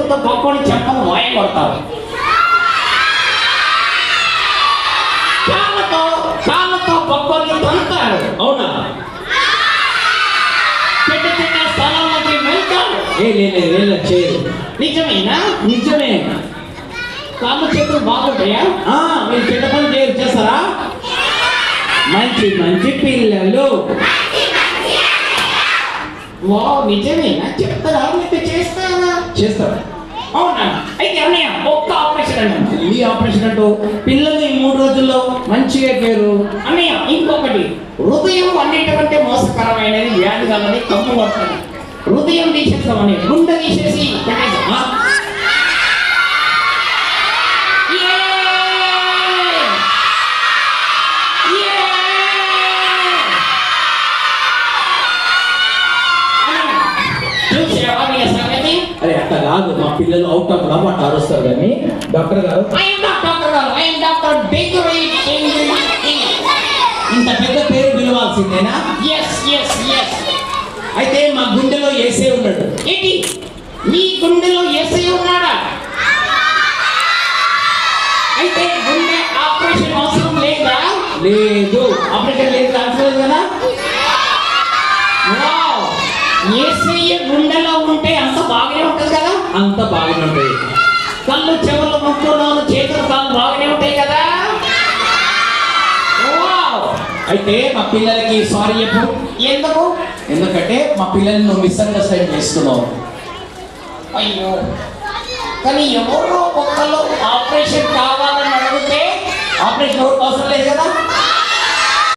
చేతులతో పట్టుకొని చెప్పను వాయ కొడతారు, కాళ్ళతో పట్టుకొని తంతారు. అవునా? చిన్న చిన్న స్థలాల్లోకి వెళ్తారు. చేయరు. నిజమేనా? నిజమే. కాళ్ళు చేతులు బాగుంటాయా? మీరు చెడ్డ పని చేస్తారా? మంచి మంచి పిల్లలు. వా, నిజమేనా? చెప్తారా? మీకు చేస్తారా? చేస్తారా? అవునా? అయితే అన్నయ్య ఒక్క ఆపరేషన్ అన్న. ఈ ఆపరేషన్ అంటూ పిల్లలు ఈ 3 రోజుల్లో మంచిగా పేరు. అన్నయ్య ఇంకొకటి, హృదయం అన్నిటికంటే మోసకరమైనది, వ్యాధి కాదని కమ్ము పడుతుంది. హృదయం తీసేస్తామని, గుండె తీసేసి పెట్టేస్తాం. అరే అట్లా కాదు, మా పిల్లలు అవుట్ ఆఫ్ లవ్ అట్లా అరుస్తారు. కానీ డాక్టర్ గారు, ఇంత పెద్ద పేరు పిలవాల్సిందేనా? అయితే మా గుండెలో ఏసే ఉన్నాడు. ఏంటి, మీ గుండెలో ఏసే ఉన్నాడా? అయితే గుండె ఆపరేషన్ అవసరం లేదా? లేదు. ఆపరేషన్ లేదు, అవసరం కదా. ఏసయ్య గుండెలో ఉంటే అంత బాగానే ఉంటుంది కదా. అంత బాగానే ఉంటాయి. కళ్ళు, చెవులు, ముక్కు, నోరు, చేతులు, కాళ్ళు బాగానే ఉంటాయి కదా. అయితే మా పిల్లలకి సారీ చెప్పు. ఎందుకు? ఎందుకంటే మా పిల్లల్ని నువ్వు మిస్అండర్స్టాండ్ చేస్తున్నావు. అయ్యో, కానీ ఎవరో ఒక్కళ్ళు ఆపరేషన్ కావాలని అడిగితే ఆపరేషన్ అవసరం లేదు కదా.